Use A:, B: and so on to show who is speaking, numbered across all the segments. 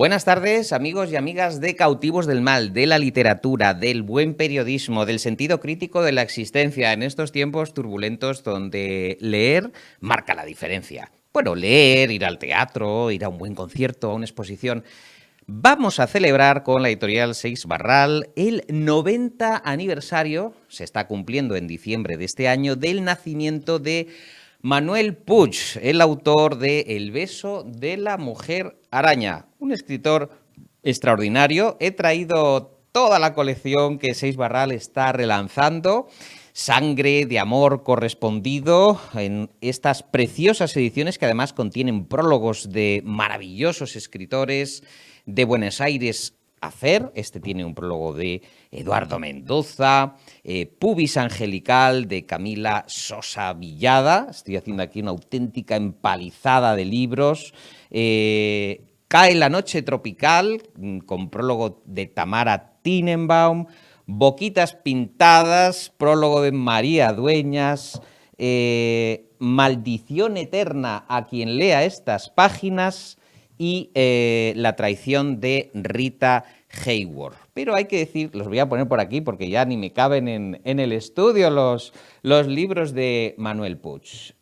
A: Buenas tardes, amigos y amigas de Cautivos del Mal, de la literatura, del buen periodismo, del sentido crítico de la existencia en estos tiempos turbulentos donde leer marca la diferencia. Bueno, leer, ir al teatro, ir a un buen concierto, a una exposición. Vamos a celebrar con la editorial Seix Barral el 90 aniversario, se está cumpliendo en diciembre de este año, del nacimiento de Manuel Puig, el autor de El beso de la mujer araña, un escritor extraordinario. He traído toda la colección que Seix Barral está relanzando, Sangre de amor correspondido, en estas preciosas ediciones que además contienen prólogos de maravillosos escritores de Buenos Aires a Fer. Este tiene un prólogo de Eduardo Mendoza, Pubis Angelical de Camila Sosa Villada. Estoy haciendo aquí una auténtica empalizada de libros. Cae la noche tropical, con prólogo de Tamara Tinenbaum. Boquitas pintadas, prólogo de María Dueñas. Maldición eterna a quien lea estas páginas. Y La traición de Rita Hayworth. Pero hay que decir, los voy a poner por aquí porque ya ni me caben en el estudio los libros de Manuel Puig.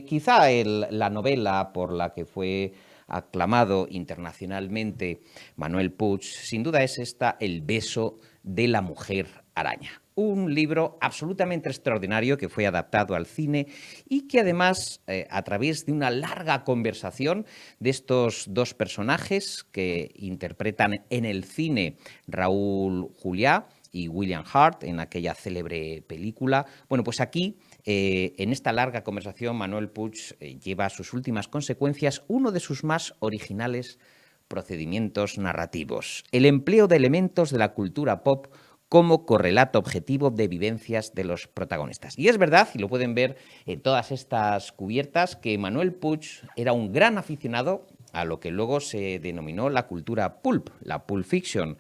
A: Quizá la novela por la que fue aclamado internacionalmente Manuel Puig, sin duda es esta, El beso de la mujer araña. Un libro absolutamente extraordinario que fue adaptado al cine y que además, a través de una larga conversación de estos dos personajes que interpretan en el cine Raúl Juliá y William Hurt en aquella célebre película, bueno, pues aquí, en esta larga conversación, Manuel Puig lleva a sus últimas consecuencias uno de sus más originales procedimientos narrativos: el empleo de elementos de la cultura pop como correlato objetivo de vivencias de los protagonistas. Y es verdad, y lo pueden ver en todas estas cubiertas, que Manuel Puig era un gran aficionado a lo que luego se denominó la cultura pulp, la pulp fiction.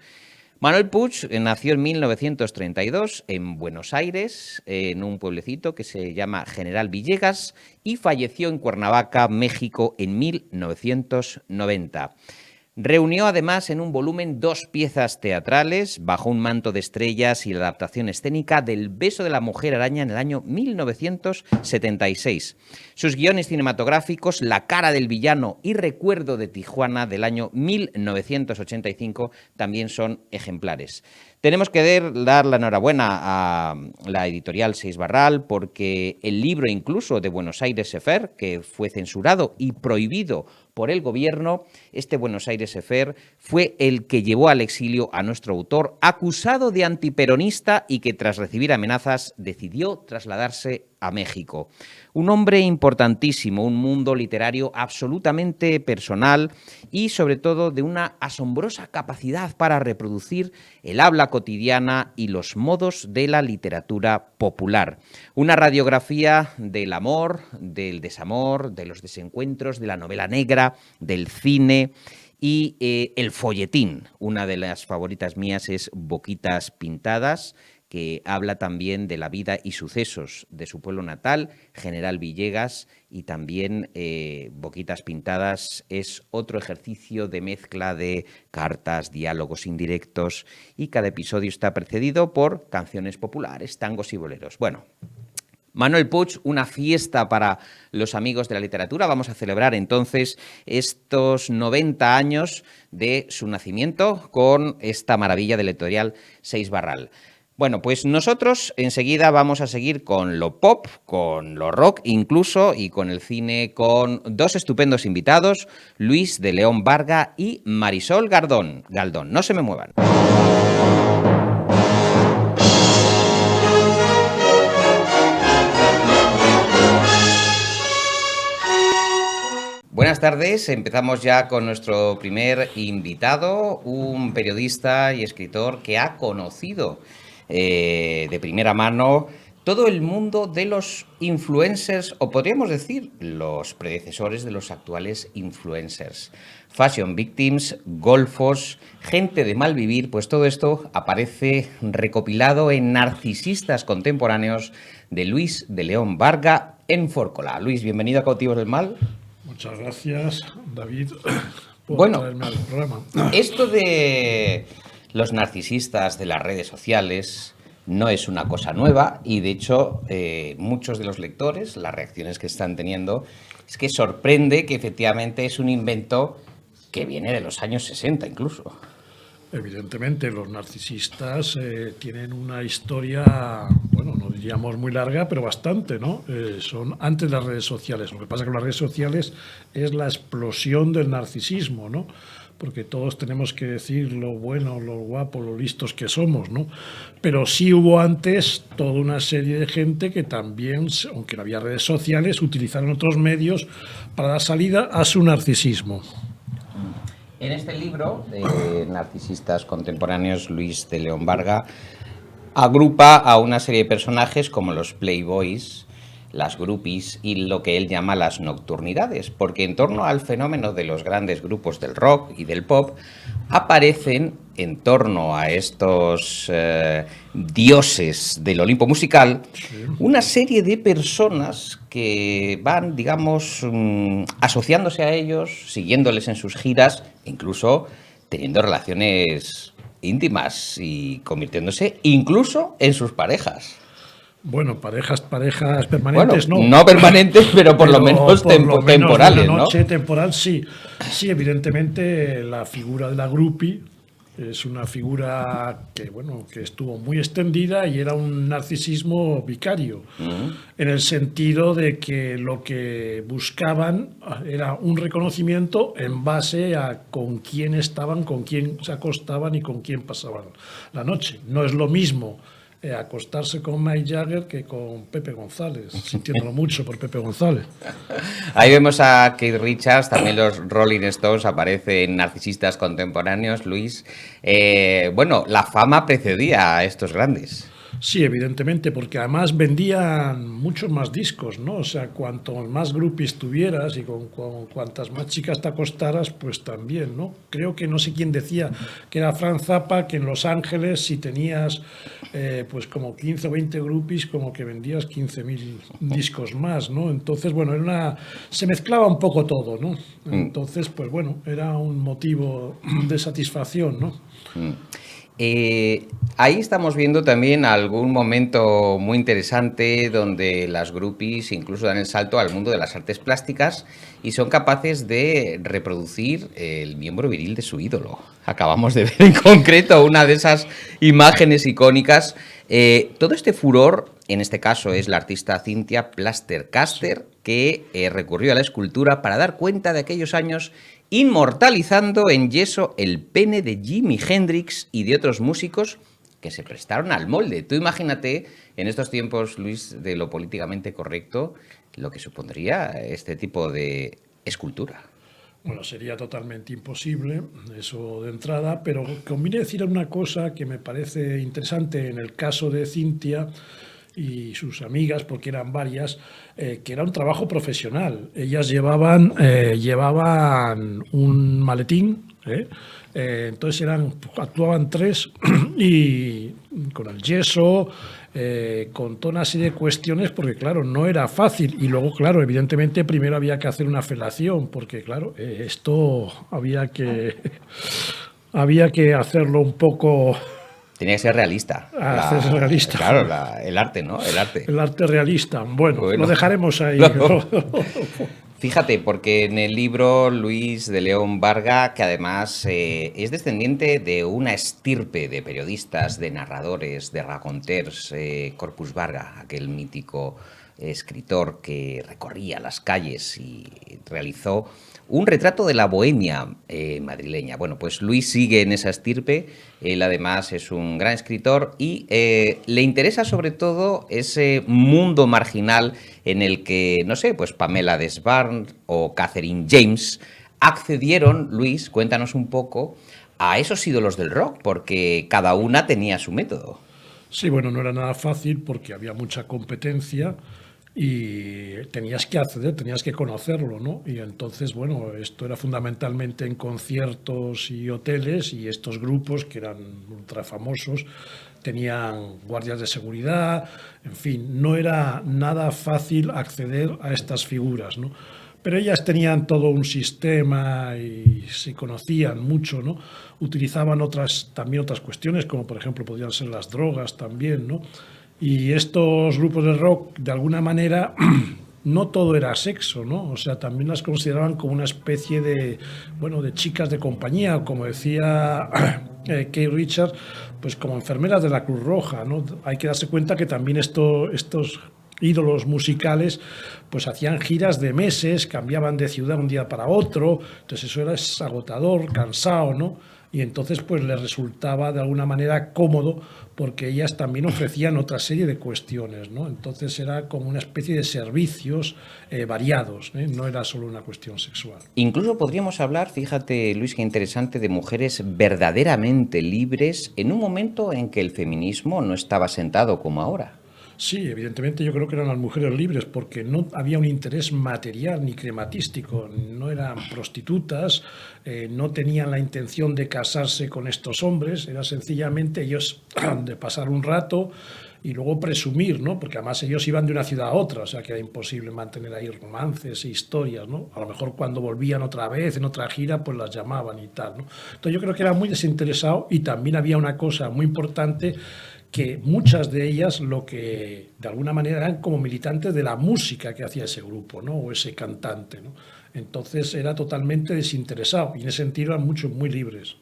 A: Manuel Puig nació en 1932 en Buenos Aires, en un pueblecito que se llama General Villegas, y falleció en Cuernavaca, México, en 1990. Reunió además en un volumen 2 piezas teatrales, Bajo un manto de estrellas y la adaptación escénica del beso de la mujer araña en el año 1976. Sus guiones cinematográficos, La cara del villano y Recuerdo de Tijuana del año 1985, también son ejemplares. Tenemos que dar la enhorabuena a la editorial Seix Barral porque el libro incluso de Buenos Aires Efer, que fue censurado y prohibido por el gobierno, este Buenos Aires Efer fue el que llevó al exilio a nuestro autor, acusado de antiperonista y que tras recibir amenazas decidió trasladarse a México. Un hombre importantísimo, un mundo literario absolutamente personal y sobre todo de una asombrosa capacidad para reproducir el habla cotidiana y los modos de la literatura popular. Una radiografía del amor, del desamor, de los desencuentros, de la novela negra, del cine y el folletín. Una de las favoritas mías es Boquitas pintadas, que habla también de la vida y sucesos de su pueblo natal, General Villegas, y también Boquitas pintadas es otro ejercicio de mezcla de cartas, diálogos indirectos, y cada episodio está precedido por canciones populares, tangos y boleros. Bueno, Manuel Puig, una fiesta para los amigos de la literatura. Vamos a celebrar entonces estos 90 años de su nacimiento con esta maravilla de la editorial Seix Barral. Bueno, pues nosotros enseguida vamos a seguir con lo pop, con lo rock incluso, y con el cine, con dos estupendos invitados, Luis de León Varga y Marisol Galdón. No se me muevan. Buenas tardes, empezamos ya con nuestro primer invitado, un periodista y escritor que ha conocido de primera mano todo el mundo de los influencers, o podríamos decir los predecesores de los actuales influencers. Fashion victims, golfos, gente de mal vivir, pues todo esto aparece recopilado en Narcisistas contemporáneos de Luis de León Varga en Fórcola. Luis, bienvenido a Cautivos del Mal.
B: Muchas gracias, David, por
A: Bueno,
B: traerme al programa.
A: esto de los narcisistas de las redes sociales no es una cosa nueva y de hecho muchos de los lectores, las reacciones que están teniendo, es que sorprende que efectivamente es un invento que viene de los años 60 incluso.
B: Evidentemente, los narcisistas tienen una historia, bueno, no diríamos muy larga, pero bastante, ¿no? Son antes de las redes sociales. Lo que pasa con las redes sociales es la explosión del narcisismo, ¿no? Porque todos tenemos que decir lo bueno, lo guapo, lo listos que somos, ¿no? Pero sí hubo antes toda una serie de gente que también, aunque no había redes sociales, utilizaron otros medios para dar salida a su narcisismo.
A: En este libro de narcisistas contemporáneos, Luis de León Varga agrupa a una serie de personajes como los playboys, las groupies y lo que él llama las nocturnidades, porque en torno al fenómeno de los grandes grupos del rock y del pop aparecen en torno a estos dioses del Olimpo musical una serie de personas que van, digamos, asociándose a ellos, siguiéndoles en sus giras, incluso teniendo relaciones íntimas y convirtiéndose incluso en sus parejas.
B: Bueno, parejas permanentes
A: Bueno,
B: no.
A: no permanentes, pero por lo menos
B: por lo menos
A: temporales,
B: una
A: ¿no?
B: noche temporal sí. Sí, evidentemente la figura de la groupie es una figura que, bueno, que estuvo muy extendida y era un narcisismo vicario, en el sentido de que lo que buscaban era un reconocimiento en base a con quién estaban, con quién se acostaban y con quién pasaban la noche. No es lo mismo acostarse con Mike Jagger que con Pepe González, sintiéndolo mucho por Pepe González.
A: Ahí vemos a Keith Richards, también los Rolling Stones aparecen narcisistas contemporáneos, Luis. Bueno, la fama precedía a estos grandes.
B: Sí, evidentemente, porque además vendían muchos más discos, ¿no? O sea, cuanto más groupies tuvieras y con cuantas más chicas te acostaras, pues también, ¿no? Creo que no sé quién decía que era Frank Zappa, que en Los Ángeles si tenías pues como 15 o 20 groupies, como que vendías 15.000 discos más, ¿no? Entonces, bueno, se mezclaba un poco todo, ¿no? Entonces, pues bueno, era un motivo de satisfacción, ¿no?
A: Ahí estamos viendo también algún momento muy interesante donde las groupies incluso dan el salto al mundo de las artes plásticas y son capaces de reproducir el miembro viril de su ídolo. Acabamos de ver en concreto una de esas imágenes icónicas. Todo este furor, en este caso es la artista Cynthia Plaster-Caster, que recurrió a la escultura para dar cuenta de aquellos años, inmortalizando en yeso el pene de Jimi Hendrix y de otros músicos que se prestaron al molde. Tú imagínate, en estos tiempos, Luis, de lo políticamente correcto, lo que supondría este tipo de escultura.
B: Bueno, sería totalmente imposible, eso de entrada, pero conviene decir una cosa que me parece interesante en el caso de Cintia y sus amigas, porque eran varias, que era un trabajo profesional. Ellas llevaban un maletín, entonces actuaban tres y con el yeso, con toda una serie de cuestiones, porque claro, no era fácil. Y luego, claro, evidentemente primero había que hacer una felación, porque claro, esto había que hacerlo un poco.
A: Tenía que ser realista.
B: Hacerse realista.
A: Claro, el arte, ¿no? El arte.
B: El arte realista. Bueno, lo dejaremos ahí.
A: Claro. Fíjate, porque en el libro Luis de León Varga, que además es descendiente de una estirpe de periodistas, de narradores, de raconteurs, Corpus Varga, aquel mítico escritor que recorría las calles y realizó un retrato de la bohemia madrileña. Bueno, pues Luis sigue en esa estirpe, él además es un gran escritor y le interesa sobre todo ese mundo marginal en el que, no sé, pues Pamela Desbarn o Catherine James accedieron, Luis, cuéntanos un poco, a esos ídolos del rock, porque cada una tenía su método.
B: Sí, bueno, no era nada fácil porque había mucha competencia y tenías que acceder, tenías que conocerlo, ¿no? Y entonces, bueno, esto era fundamentalmente en conciertos y hoteles y estos grupos que eran ultra famosos tenían guardias de seguridad, en fin, no era nada fácil acceder a estas figuras, ¿no? Pero ellas tenían todo un sistema y se conocían mucho, ¿no? Utilizaban también otras cuestiones, como por ejemplo podrían ser las drogas también, ¿no? Y estos grupos de rock, de alguna manera, no todo era sexo, ¿no? O sea, también las consideraban como una especie de, bueno, de chicas de compañía, como decía Keith Richards, pues como enfermeras de la Cruz Roja, ¿no? Hay que darse cuenta que también estos ídolos musicales pues hacían giras de meses, cambiaban de ciudad un día para otro, entonces eso era agotador, cansado, ¿no? Y entonces pues les resultaba de alguna manera cómodo porque ellas también ofrecían otra serie de cuestiones, ¿no? Entonces era como una especie de servicios variados, ¿eh? No era solo una cuestión sexual.
A: Incluso podríamos hablar, fíjate Luis, qué interesante, de mujeres verdaderamente libres en un momento en que el feminismo no estaba sentado como ahora.
B: Sí, evidentemente yo creo que eran las mujeres libres porque no había un interés material ni crematístico, no eran prostitutas, no tenían la intención de casarse con estos hombres, era sencillamente ellos de pasar un rato y luego presumir, ¿no? Porque además ellos iban de una ciudad a otra, o sea que era imposible mantener ahí romances e historias, ¿no? A lo mejor cuando volvían otra vez en otra gira, pues las llamaban y tal, ¿no? Entonces yo creo que era muy desinteresado y también había una cosa muy importante que muchas de ellas lo que de alguna manera eran como militantes de la música que hacía ese grupo, ¿no? O ese cantante, ¿no? Entonces era totalmente desinteresado y en ese sentido eran muchos muy libres.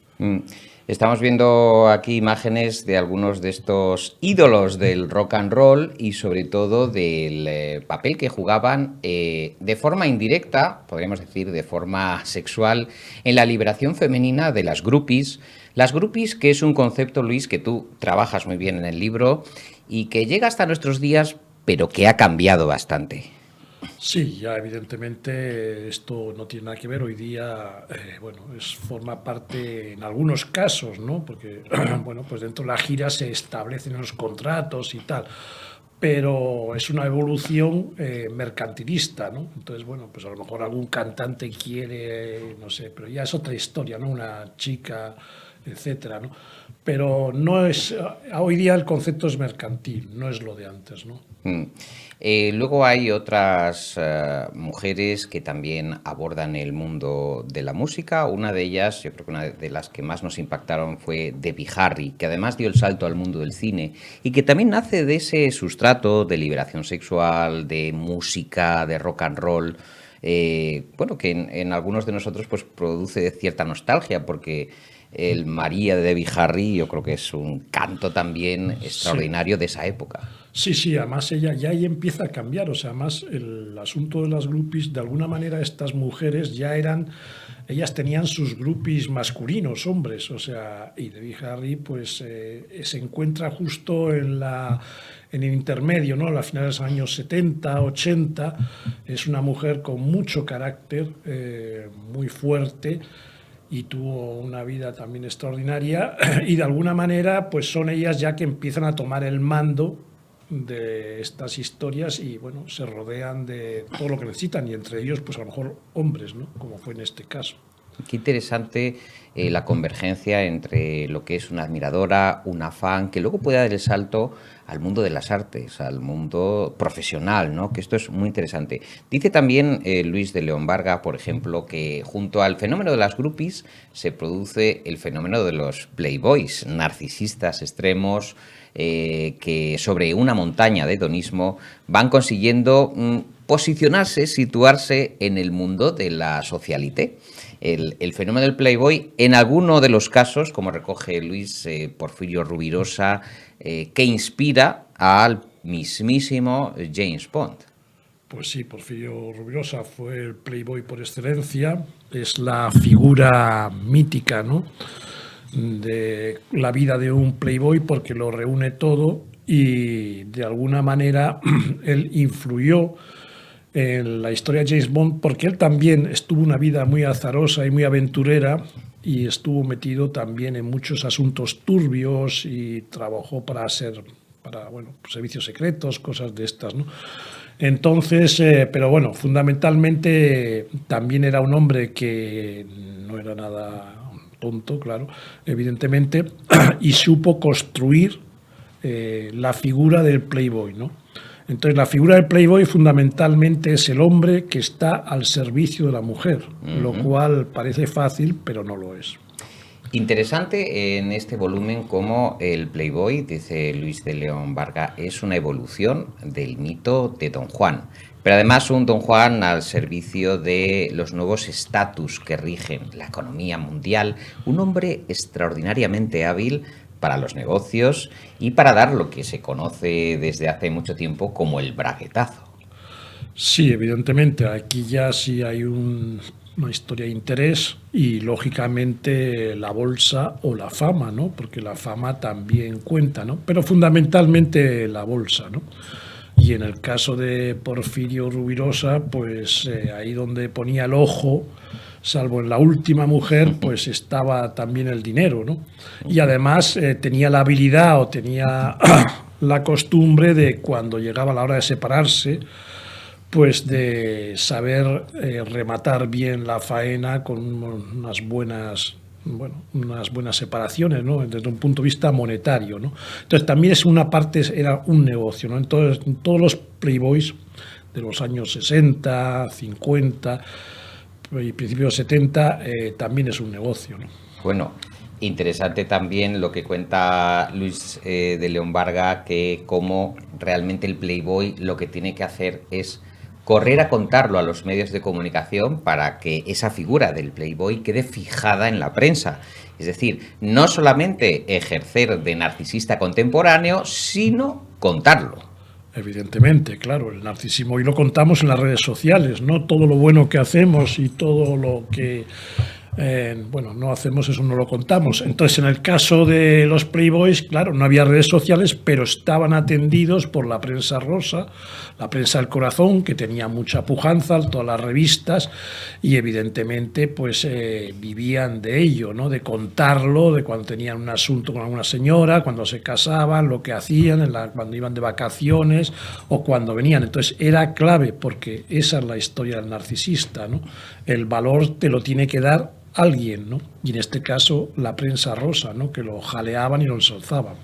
A: Estamos viendo aquí imágenes de algunos de estos ídolos del rock and roll y sobre todo del papel que jugaban de forma indirecta, podríamos decir de forma sexual, en la liberación femenina de las groupies. Las groupies, que es un concepto, Luis, que tú trabajas muy bien en el libro y que llega hasta nuestros días, pero que ha cambiado bastante.
B: Sí, ya evidentemente esto no tiene nada que ver. Hoy día, bueno, forma parte en algunos casos, ¿no? Porque, bueno, pues dentro de la gira se establecen los contratos y tal. Pero es una evolución mercantilista, ¿no? Entonces, bueno, pues a lo mejor algún cantante quiere, no sé, pero ya es otra historia, ¿no? Una chica, etcétera, ¿no? Pero no es, hoy día el concepto es mercantil, no es lo de antes, ¿no?
A: Luego hay otras mujeres que también abordan el mundo de la música. Una de ellas, yo creo que una de las que más nos impactaron fue Debbie Harry, que además dio el salto al mundo del cine y que también nace de ese sustrato de liberación sexual, de música, de rock and roll. Bueno, que en algunos de nosotros pues produce cierta nostalgia porque el María de Debbie Harry yo creo que es un canto también extraordinario de esa época.
B: Sí, sí, además ella ya ahí empieza a cambiar, o sea, además el asunto de las groupies, de alguna manera estas mujeres ya eran, ellas tenían sus groupies masculinos, hombres, o sea, y Debbie Harry pues se encuentra justo en el intermedio, ¿no? A las finales de los años 70, 80, es una mujer con mucho carácter, muy fuerte, y tuvo una vida también extraordinaria y de alguna manera pues son ellas ya que empiezan a tomar el mando de estas historias y bueno, se rodean de todo lo que necesitan y entre ellos pues a lo mejor hombres, ¿no? Como fue en este caso.
A: Qué interesante la convergencia entre lo que es una admiradora, una fan, que luego puede dar el salto al mundo de las artes, al mundo profesional, ¿no? Que esto es muy interesante. Dice también Luis de León Varga, por ejemplo, que junto al fenómeno de las groupies se produce el fenómeno de los playboys, narcisistas extremos, que sobre una montaña de hedonismo van consiguiendo posicionarse, situarse en el mundo de la socialité. El fenómeno del Playboy, en alguno de los casos, como recoge Luis Porfirio Rubirosa, que inspira al mismísimo James Bond.
B: Pues sí, Porfirio Rubirosa fue el Playboy por excelencia, es la figura mítica, ¿no? De la vida de un Playboy porque lo reúne todo y de alguna manera él influyó en la historia de James Bond porque él también estuvo una vida muy azarosa y muy aventurera y estuvo metido también en muchos asuntos turbios y trabajó para bueno, servicios secretos, cosas de estas, ¿no? Entonces, pero bueno, fundamentalmente también era un hombre que no era nada tonto, claro, evidentemente, y supo construir la figura del Playboy, ¿no? Entonces, la figura del Playboy fundamentalmente es el hombre que está al servicio de la mujer, lo cual parece fácil, pero no lo es.
A: Interesante en este volumen cómo el Playboy, dice Luis de León Varga, es una evolución del mito de Don Juan. Pero además un Don Juan al servicio de los nuevos estatus que rigen la economía mundial, un hombre extraordinariamente hábil para los negocios y para dar lo que se conoce desde hace mucho tiempo como el braguetazo.
B: Sí, evidentemente, aquí ya sí hay una historia de interés y, lógicamente, la bolsa o la fama, ¿no? Porque la fama también cuenta, ¿no? Pero fundamentalmente la bolsa, ¿no? Y en el caso de Porfirio Rubirosa, pues ahí donde ponía el ojo, salvo en la última mujer, pues estaba también el dinero, ¿no? Y además tenía la habilidad o tenía la costumbre de, cuando llegaba la hora de separarse, pues de saber rematar bien la faena con unas buenas separaciones, ¿no? Desde un punto de vista monetario, ¿no? Entonces también es una parte, era un negocio, ¿no? Entonces, en todos los playboys de los años 60, 50 y principios 70 también es un negocio, ¿no?
A: Bueno, interesante también lo que cuenta Luis de León Varga, que como realmente el Playboy lo que tiene que hacer es correr a contarlo a los medios de comunicación para que esa figura del Playboy quede fijada en la prensa. Es decir, no solamente ejercer de narcisista contemporáneo, sino contarlo.
B: Evidentemente, claro, el narcisismo hoy lo contamos en las redes sociales, no todo lo bueno que hacemos y todo lo que no hacemos, eso no lo contamos. Entonces, en el caso de los Playboys, claro, no había redes sociales, pero estaban atendidos por la prensa rosa, la prensa del corazón, que tenía mucha pujanza, todas las revistas, y evidentemente pues vivían de ello, ¿no? De contarlo, de cuando tenían un asunto con alguna señora, cuando se casaban, lo que hacían, cuando iban de vacaciones o cuando venían. Entonces era clave, porque esa es la historia del narcisista, ¿no? El valor te lo tiene que dar alguien, ¿no? Y en este caso la prensa rosa, ¿no? Que lo jaleaban y lo ensalzaban.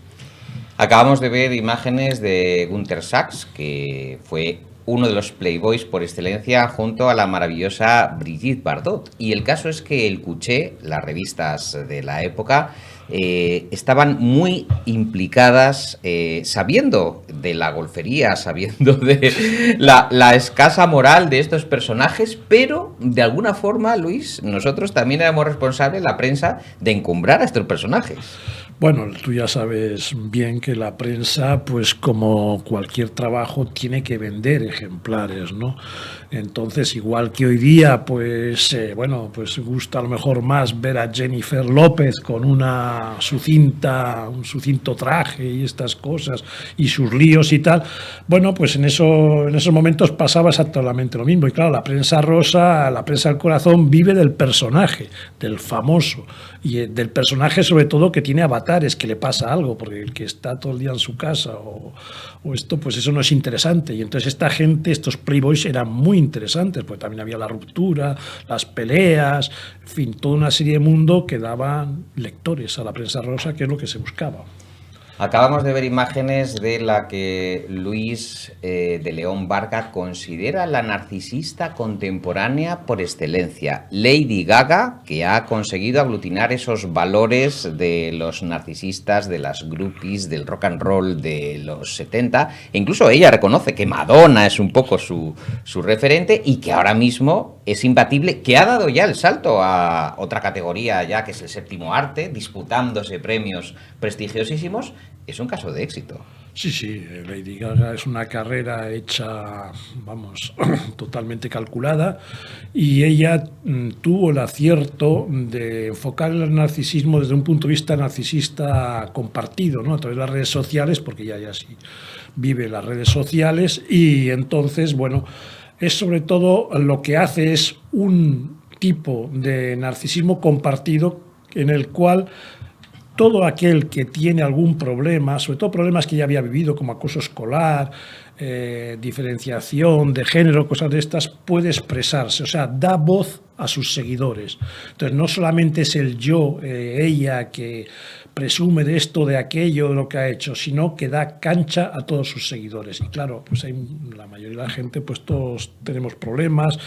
A: Acabamos de ver imágenes de Gunter Sachs, que fue uno de los playboys por excelencia junto a la maravillosa Brigitte Bardot. Y el caso es que el Cuché, las revistas de la época, estaban muy implicadas, sabiendo de la golfería, sabiendo de la escasa moral de estos personajes, pero de alguna forma, Luis, nosotros también éramos responsables, la prensa, de encumbrar a estos personajes.
B: Bueno, tú ya sabes bien que la prensa, pues como cualquier trabajo, tiene que vender ejemplares, ¿no? Entonces, igual que hoy día, pues pues gusta a lo mejor más ver a Jennifer López con un sucinto traje y estas cosas y sus líos y tal. Bueno, pues en esos momentos pasaba exactamente lo mismo. Y claro, la prensa rosa, la prensa del corazón vive del personaje, del famoso, y del personaje sobre todo que tiene avatares, que le pasa algo, porque el que está todo el día en su casa o esto, pues eso no es interesante. Y entonces esta gente, estos playboys eran muy interesantes, porque también había la ruptura, las peleas, en fin, toda una serie de mundo que daban lectores a la prensa rosa, que es lo que se buscaba.
A: Acabamos de ver imágenes de la que Luis de León Varga considera la narcisista contemporánea por excelencia, Lady Gaga, que ha conseguido aglutinar esos valores de los narcisistas, de las groupies, del rock and roll de los 70. E incluso ella reconoce que Madonna es un poco su referente y que ahora mismo es imbatible, que ha dado ya el salto a otra categoría ya, que es el séptimo arte, disputándose premios prestigiosísimos. Es un caso de éxito.
B: Sí, Lady Gaga es una carrera hecha, totalmente calculada, y ella tuvo el acierto de enfocar el narcisismo desde un punto de vista narcisista compartido, ¿no? A través de las redes sociales, porque ella ya sí vive las redes sociales, y entonces, es sobre todo lo que hace es un tipo de narcisismo compartido en el cual todo aquel que tiene algún problema, sobre todo problemas que ya había vivido, como acoso escolar, diferenciación de género, cosas de estas, puede expresarse, o sea, da voz a sus seguidores. Entonces, no solamente es el yo, ella, que presume de esto, de aquello, de lo que ha hecho, sino que da cancha a todos sus seguidores. Y claro, pues la mayoría de la gente, pues todos tenemos problemas,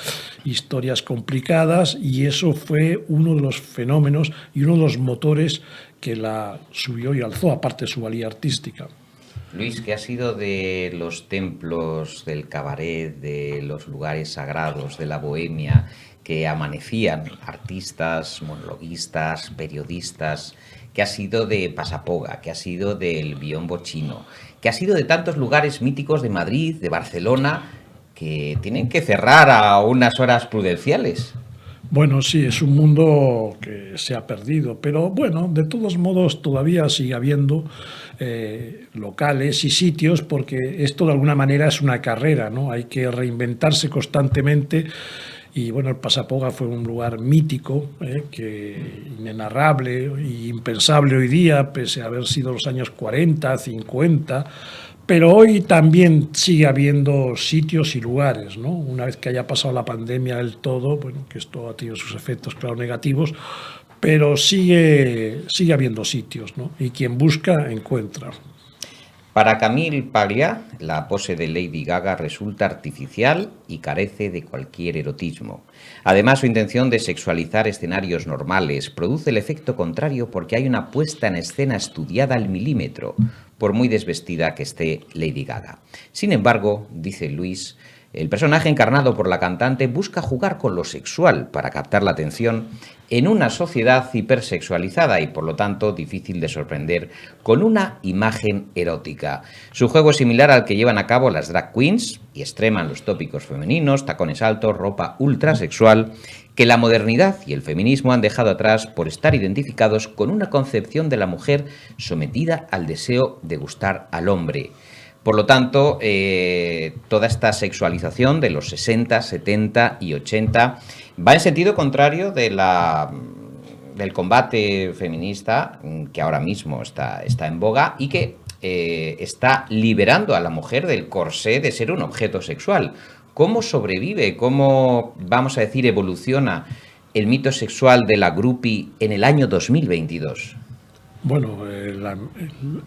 B: historias complicadas, y eso fue uno de los fenómenos y uno de los motores que la subió y alzó, aparte de su valía artística.
A: Luis, ¿qué ha sido de los templos, del cabaret, de los lugares sagrados, de la bohemia, que amanecían artistas, monologuistas, periodistas? ¿Qué ha sido de Pasapoga? ¿Qué ha sido del Biombo chino? ¿Qué ha sido de tantos lugares míticos de Madrid, de Barcelona, que tienen que cerrar a unas horas prudenciales?
B: Bueno, sí, es un mundo que se ha perdido, pero bueno, de todos modos todavía sigue habiendo locales y sitios, porque esto de alguna manera es una carrera, ¿no? Hay que reinventarse constantemente. Y bueno, el Pasapoga fue un lugar mítico, que inenarrable e impensable hoy día, pese a haber sido los años 40, 50. Pero hoy también sigue habiendo sitios y lugares, ¿no? Una vez que haya pasado la pandemia del todo, bueno, que esto ha tenido sus efectos, claro, negativos, pero sigue habiendo sitios, ¿no? Y quien busca, encuentra.
A: Para Camille Paglia, la pose de Lady Gaga resulta artificial y carece de cualquier erotismo. Además, su intención de sexualizar escenarios normales produce el efecto contrario porque hay una puesta en escena estudiada al milímetro, por muy desvestida que esté Lady Gaga. Sin embargo, dice Luis, el personaje encarnado por la cantante busca jugar con lo sexual para captar la atención en una sociedad hipersexualizada y, por lo tanto, difícil de sorprender con una imagen erótica. Su juego es similar al que llevan a cabo las drag queens y extreman los tópicos femeninos, tacones altos, ropa ultrasexual, que la modernidad y el feminismo han dejado atrás por estar identificados con una concepción de la mujer sometida al deseo de gustar al hombre. Por lo tanto, toda esta sexualización de los 60, 70 y 80 va en sentido contrario del combate feminista que ahora mismo está en boga y que está liberando a la mujer del corsé de ser un objeto sexual. ¿Cómo sobrevive, cómo, vamos a decir, evoluciona el mito sexual de la groupie en el año 2022?
B: Bueno,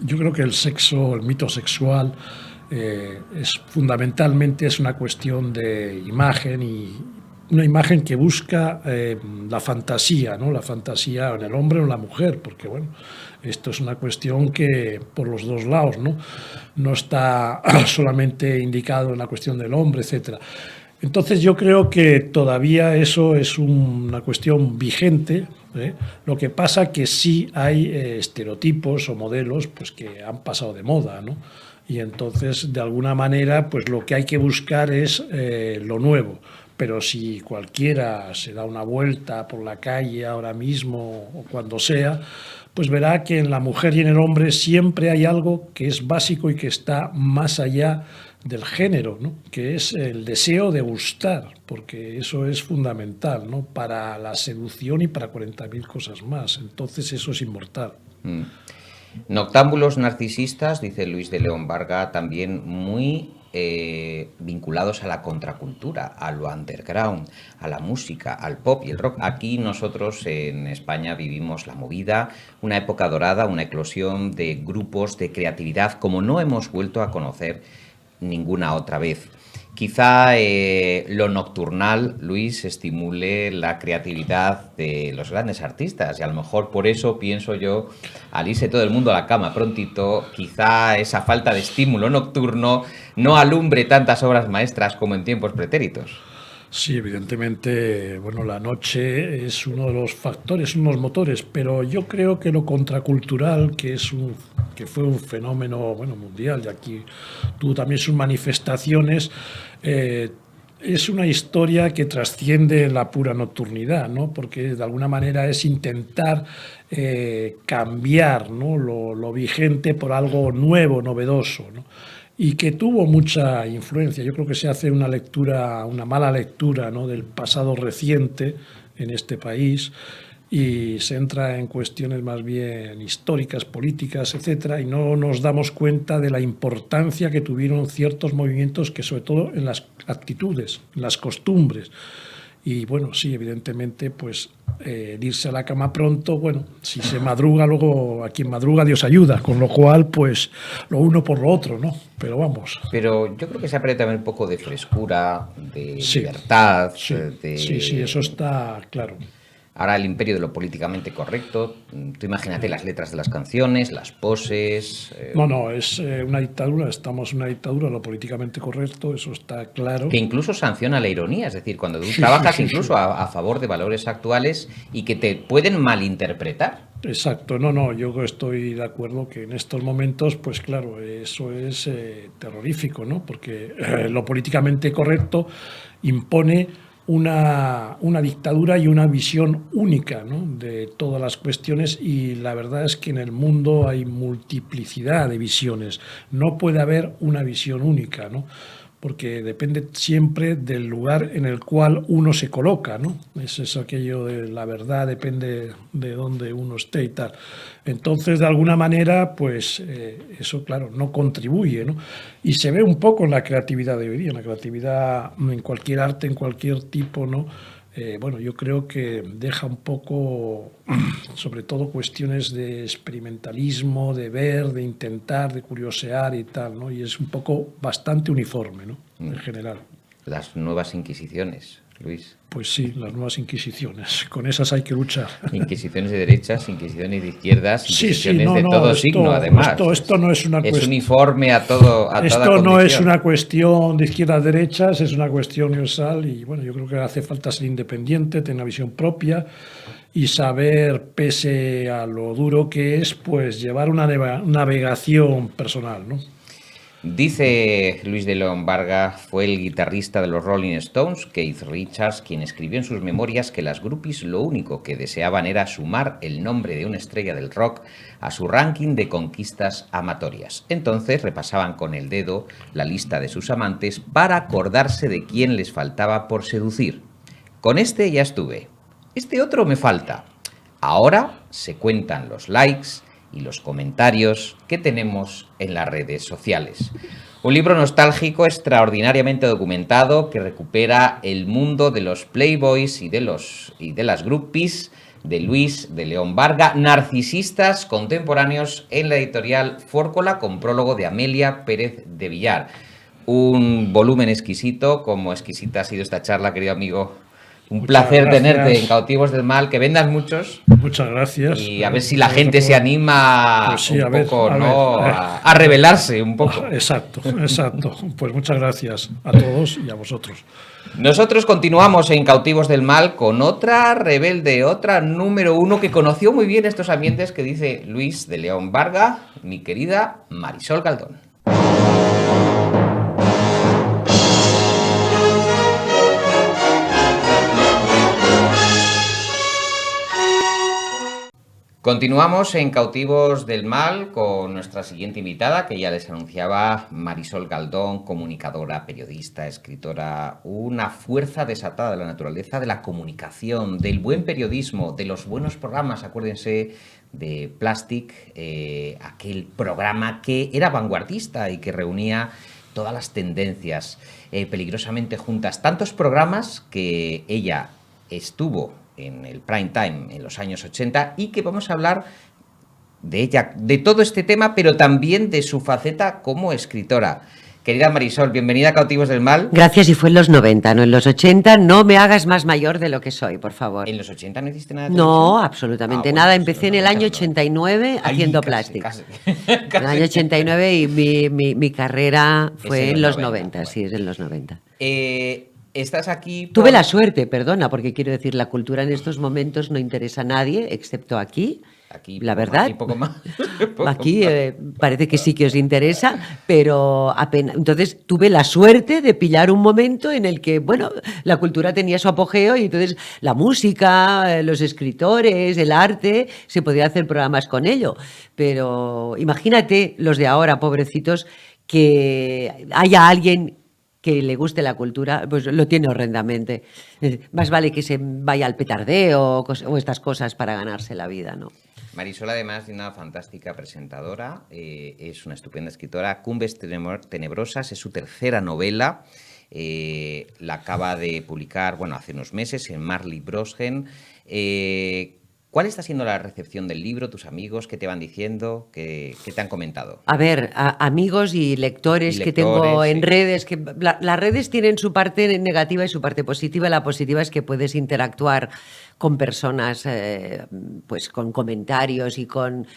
B: yo creo que el sexo, el mito sexual, fundamentalmente es una cuestión de imagen, y una imagen que busca la fantasía, ¿no? La fantasía en el hombre o en la mujer, porque bueno, esto es una cuestión que por los dos lados, ¿no? No está solamente indicado en la cuestión del hombre, etcétera. Entonces yo creo que todavía eso es una cuestión vigente, ¿eh? Lo que pasa que sí hay estereotipos o modelos pues, que han pasado de moda, ¿no? Y entonces, de alguna manera, pues lo que hay que buscar es lo nuevo. Pero si cualquiera se da una vuelta por la calle ahora mismo o cuando sea, pues verá que en la mujer y en el hombre siempre hay algo que es básico y que está más allá del género, ¿no? Que es el deseo de gustar, porque eso es fundamental, ¿no? Para la seducción y para 40.000 cosas más. Entonces eso es inmortal.
A: Noctámbulos narcisistas, dice Luis de León Varga, también muy vinculados a la contracultura, a lo underground, a la música, al pop y el rock. Aquí nosotros en España vivimos la movida, una época dorada, una eclosión de grupos de creatividad como no hemos vuelto a conocer ninguna otra vez. Quizá lo nocturnal, Luis, estimule la creatividad de los grandes artistas y a lo mejor por eso pienso yo, al irse todo el mundo a la cama prontito, quizá esa falta de estímulo nocturno no alumbre tantas obras maestras como en tiempos pretéritos.
B: Sí, evidentemente, bueno, la noche es uno de los factores, unos motores, pero yo creo que lo contracultural, que fue un fenómeno, bueno, mundial, y aquí tuvo también sus manifestaciones, es una historia que trasciende la pura nocturnidad, ¿no? Porque de alguna manera es intentar cambiar, ¿no? lo vigente por algo nuevo, novedoso, ¿no? Y que tuvo mucha influencia. Yo creo que se hace una lectura, una mala lectura, ¿no? Del pasado reciente en este país, y se entra en cuestiones más bien históricas, políticas, etcétera, y no nos damos cuenta de la importancia que tuvieron ciertos movimientos, que sobre todo en las actitudes, en las costumbres. Y bueno, sí, evidentemente, pues irse a la cama pronto, bueno, si se madruga, luego a quien madruga Dios ayuda, con lo cual, pues lo uno por lo otro, ¿no? Pero vamos.
A: Pero yo creo que se ha perdido también un poco de frescura, de
B: Sí,
A: libertad,
B: sí,
A: de...
B: sí, eso está claro.
A: Ahora el imperio de lo políticamente correcto. Tú imagínate las letras de las canciones, las poses.
B: No, es una dictadura, estamos en una dictadura, lo políticamente correcto, eso está claro.
A: Que incluso sanciona la ironía, es decir, cuando tú trabajas incluso a favor de valores actuales y que te pueden malinterpretar.
B: Exacto, no, yo estoy de acuerdo que en estos momentos, pues claro, eso es terrorífico, ¿no? Porque lo políticamente correcto impone una dictadura y una visión única, ¿no?, de todas las cuestiones, y la verdad es que en el mundo hay multiplicidad de visiones, no puede haber una visión única, ¿no?, porque depende siempre del lugar en el cual uno se coloca, ¿no? Es aquello de la verdad, depende de dónde uno esté y tal. Entonces, de alguna manera, pues eso, claro, no contribuye, ¿no? Y se ve un poco en la creatividad de hoy día, en la creatividad en cualquier arte, en cualquier tipo, ¿no? Bueno, yo creo que deja un poco, sobre todo, cuestiones de experimentalismo, de ver, de intentar, de curiosear y tal, ¿no? Y es un poco bastante uniforme, ¿no?, en general.
A: Las nuevas inquisiciones, Luis.
B: Pues sí, las nuevas inquisiciones, con esas hay que luchar.
A: Inquisiciones de derechas, inquisiciones de izquierdas, inquisiciones
B: sí,
A: de todo signo, además.
B: Esto no es una cuestión.
A: Es uniforme a todo.
B: Esto no es una cuestión de izquierdas derechas, es una cuestión universal, y bueno, yo creo que hace falta ser independiente, tener una visión propia y saber, pese a lo duro que es, pues llevar una navegación personal, ¿no?
A: Dice Luis de León Varga, fue el guitarrista de los Rolling Stones, Keith Richards, quien escribió en sus memorias que las groupies lo único que deseaban era sumar el nombre de una estrella del rock a su ranking de conquistas amatorias. Entonces repasaban con el dedo la lista de sus amantes para acordarse de quién les faltaba por seducir. Con este ya estuve. Este otro me falta. Ahora se cuentan los likes y los comentarios que tenemos en las redes sociales. Un libro nostálgico extraordinariamente documentado que recupera el mundo de los playboys y de las groupies de Luis de León Varga, narcisistas contemporáneos, en la editorial Fórcola, con prólogo de Amelia Pérez de Villar. Un volumen exquisito, como exquisita ha sido esta charla, querido amigo. Un placer tenerte en Cautivos del Mal, que vendas muchos.
B: Muchas gracias.
A: Y a ver si la gente se anima pues sí, a rebelarse un poco.
B: Exacto. Pues muchas gracias a todos y a vosotros.
A: Nosotros continuamos en Cautivos del Mal con otra rebelde, otra número uno que conoció muy bien estos ambientes, que dice Luis de León Varga, mi querida Marisol Galdón. Continuamos en Cautivos del Mal con nuestra siguiente invitada, que ya les anunciaba, Marisol Galdón, comunicadora, periodista, escritora, una fuerza desatada de la naturaleza de la comunicación, del buen periodismo, de los buenos programas. Acuérdense de Plastic, aquel programa que era vanguardista y que reunía todas las tendencias peligrosamente juntas. Tantos programas que ella estuvo en el prime time en los años 80 y que vamos a hablar de ella, de todo este tema, pero también de su faceta como escritora. Querida Marisol, bienvenida a Cautivos del Mal.
C: Gracias, y fue en los 90, no en los 80. No me hagas más mayor de lo que soy, por favor.
A: ¿En los 80 no hiciste nada de
C: televisión?
A: No,
C: absolutamente nada. Pues empecé en el año 89 haciendo Plastic. Casi. En el año 89 y mi carrera fue en los 90, bueno. Sí, es en los 90.
A: Estás aquí...
C: Tuve la suerte, perdona, porque quiero decir, la cultura en estos momentos no interesa a nadie, excepto aquí. La verdad, aquí parece que sí que os interesa, pero apenas. Entonces tuve la suerte de pillar un momento en el que, bueno, la cultura tenía su apogeo y entonces la música, los escritores, el arte, se podía hacer programas con ello. Pero imagínate los de ahora, pobrecitos, que haya alguien que le guste la cultura, pues lo tiene horrendamente. Más vale que se vaya al petardeo o estas cosas para ganarse la vida, ¿no?
A: Marisol, además de una fantástica presentadora, es una estupenda escritora. Cumbres Tenebrosas es su tercera novela. La acaba de publicar, bueno, hace unos meses en Marley Brosgen. ¿Cuál está siendo la recepción del libro? ¿Tus amigos qué te van diciendo? ¿Qué te han comentado?
C: A ver, amigos y lectores que tengo en redes, que las redes tienen su parte negativa y su parte positiva. La positiva es que puedes interactuar con personas, pues con comentarios y con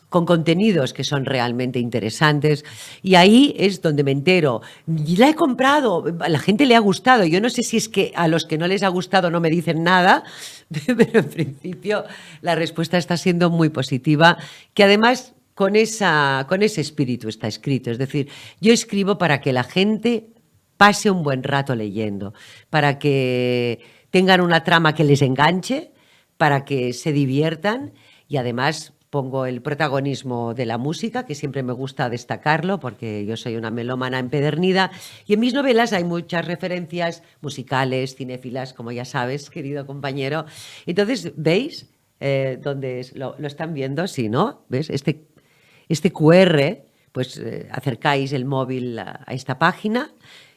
C: contenidos que son realmente interesantes, y ahí es donde me entero. Y la he comprado, a la gente le ha gustado. Yo no sé si es que a los que no les ha gustado no me dicen nada, pero en principio la respuesta está siendo muy positiva, que además con ese espíritu está escrito. Es decir, yo escribo para que la gente pase un buen rato leyendo, para que tengan una trama que les enganche, para que se diviertan, y además pongo el protagonismo de la música, que siempre me gusta destacarlo, porque yo soy una melómana empedernida, y en mis novelas hay muchas referencias musicales, cinéfilas, como ya sabes, querido compañero. Entonces, ¿veis? Donde lo están viendo, sí, ¿no? ¿Ves? Este QR, pues acercáis el móvil a esta página,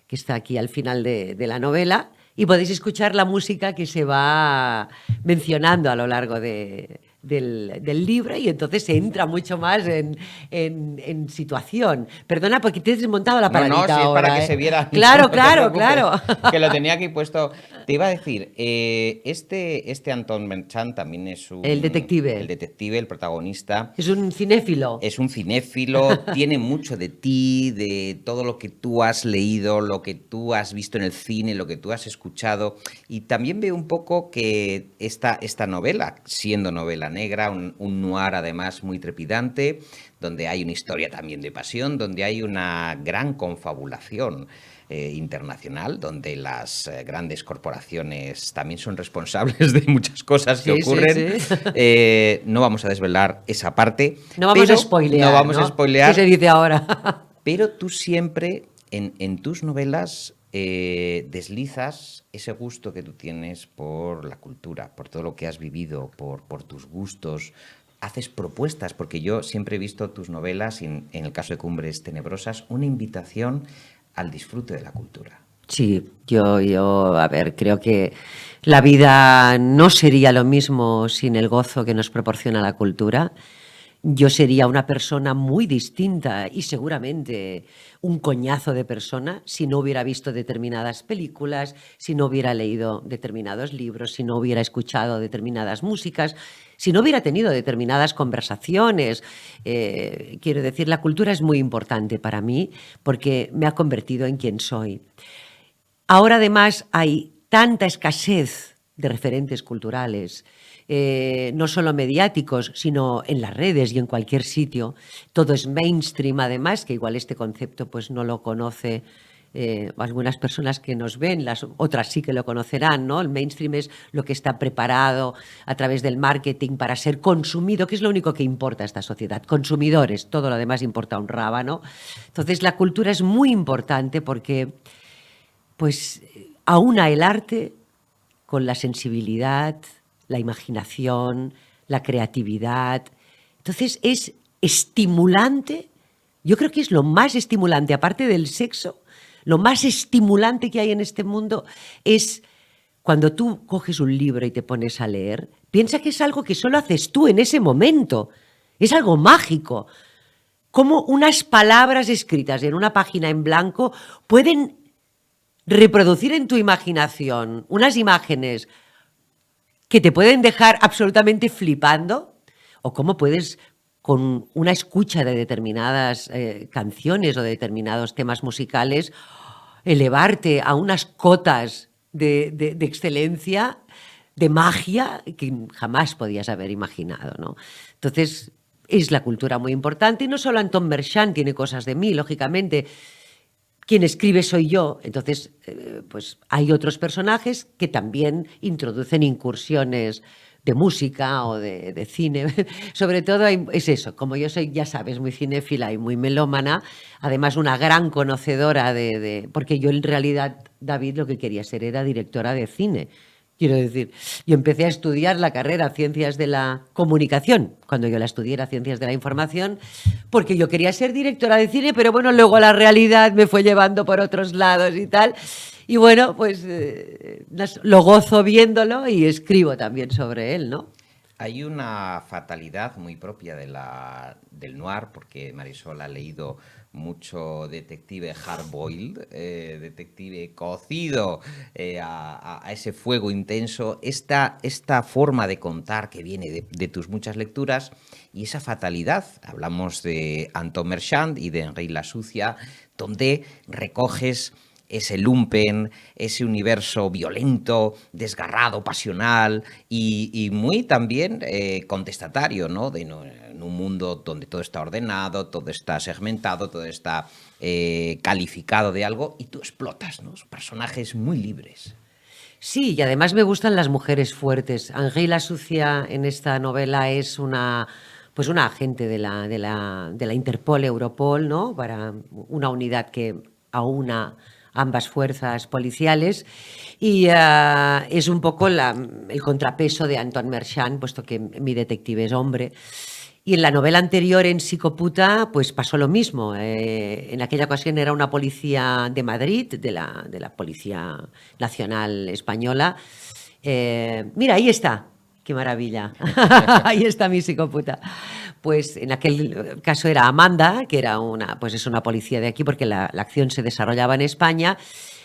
C: que está aquí al final de la novela, y podéis escuchar la música que se va mencionando a lo largo del libro, y entonces se entra mucho más en situación. Perdona, porque te he desmontado la palanita.
A: No, si es
C: ahora,
A: para que se viera.
C: Claro,
A: no
C: claro.
A: Que lo tenía aquí puesto. Te iba a decir, este Anton Merchant también es
C: el detective.
A: El detective, el protagonista.
C: Es un cinéfilo.
A: Es un cinéfilo, tiene mucho de ti, de todo lo que tú has leído, lo que tú has visto en el cine, lo que tú has escuchado. Y también veo un poco que esta novela, siendo novela negra, un noir además muy trepidante, donde hay una historia también de pasión, donde hay una gran confabulación internacional, donde las grandes corporaciones también son responsables de muchas cosas que ocurren. Sí. No vamos a desvelar esa parte.
C: No vamos a spoilear.
A: No vamos a spoilear.
C: ¿Qué se dice ahora?
A: Pero tú siempre, en tus novelas, deslizas ese gusto que tú tienes por la cultura, por todo lo que has vivido, por tus gustos. Haces propuestas, porque yo siempre he visto tus novelas, en el caso de Cumbres Tenebrosas, una invitación al disfrute de la cultura.
C: Sí, yo, a ver, creo que la vida no sería lo mismo sin el gozo que nos proporciona la cultura. Yo sería una persona muy distinta y seguramente un coñazo de persona si no hubiera visto determinadas películas, si no hubiera leído determinados libros, si no hubiera escuchado determinadas músicas, si no hubiera tenido determinadas conversaciones. Quiero decir, la cultura es muy importante para mí porque me ha convertido en quien soy. Ahora además hay tanta escasez de referentes culturales, no solo mediáticos, sino en las redes y en cualquier sitio. Todo es mainstream, además, que igual este concepto pues no lo conoce algunas personas que nos ven, las otras sí que lo conocerán, ¿no? El mainstream es lo que está preparado a través del marketing para ser consumido, que es lo único que importa a esta sociedad. Consumidores, todo lo demás importa un rábano. Entonces la cultura es muy importante porque pues aúna el arte con la sensibilidad, la imaginación, la creatividad. Entonces es estimulante. Yo creo que es lo más estimulante, aparte del sexo, lo más estimulante que hay en este mundo es cuando tú coges un libro y te pones a leer. Piensa que es algo que solo haces tú en ese momento. Es algo mágico. Cómo unas palabras escritas en una página en blanco pueden reproducir en tu imaginación unas imágenes que te pueden dejar absolutamente flipando, o cómo puedes, con una escucha de determinadas canciones o de determinados temas musicales, elevarte a unas cotas de excelencia, de magia, que jamás podías haber imaginado, ¿no? Entonces, es la cultura muy importante, y no solo Anton Merchant tiene cosas de mí, lógicamente. Quien escribe soy yo, entonces pues hay otros personajes que también introducen incursiones de música o de cine. Sobre todo es eso, como yo soy, ya sabes, muy cinéfila y muy melómana, además una gran conocedora porque yo en realidad, David, lo que quería ser era directora de cine. Quiero decir, yo empecé a estudiar la carrera Ciencias de la Comunicación, cuando yo la estudié era Ciencias de la Información, porque yo quería ser directora de cine, pero bueno, luego la realidad me fue llevando por otros lados y tal. Y bueno, pues lo gozo viéndolo y escribo también sobre él, ¿no?
A: Hay una fatalidad muy propia del noir, porque Marisol ha leído mucho detective hard-boiled, detective cocido a ese fuego intenso. Esta forma de contar que viene de tus muchas lecturas y esa fatalidad. Hablamos de Anton Marchand y de Henri Lasucia, donde recoges ese lumpen, ese universo violento, desgarrado, pasional y muy también contestatario, ¿no? En un mundo donde todo está ordenado, todo está segmentado, todo está calificado de algo y tú explotas, ¿no? Son personajes muy libres.
C: Sí, y además me gustan las mujeres fuertes. Henri Lasucia en esta novela es una agente de la Interpol, Europol, ¿no? Para una unidad que aúna ambas fuerzas policiales y es un poco el contrapeso de Anton Marchand, puesto que mi detective es hombre. Y en la novela anterior, en Psicoputa, pues pasó lo mismo. En aquella ocasión era una policía de Madrid, de la Policía Nacional Española. Mira, ahí está. ¡Qué maravilla! Ahí está mi Psicoputa. Pues en aquel caso era Amanda, que era una policía de aquí, porque la acción se desarrollaba en España.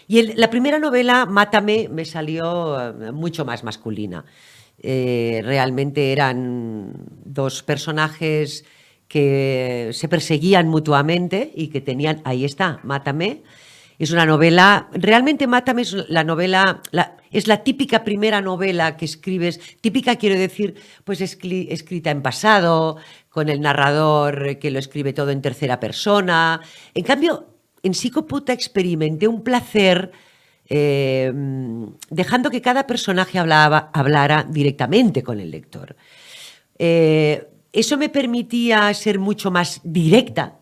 C: Y la primera novela, Mátame, me salió mucho más masculina. Realmente eran dos personajes que se perseguían mutuamente y que tenían, ahí está, Mátame. Es una novela, realmente Mátame es la novela, es la típica primera novela que escribes, típica quiero decir, pues escrita en pasado, con el narrador que lo escribe todo en tercera persona. En cambio, en Psicoputa experimenté un placer dejando que cada personaje hablara directamente con el lector. Eso me permitía ser mucho más directa,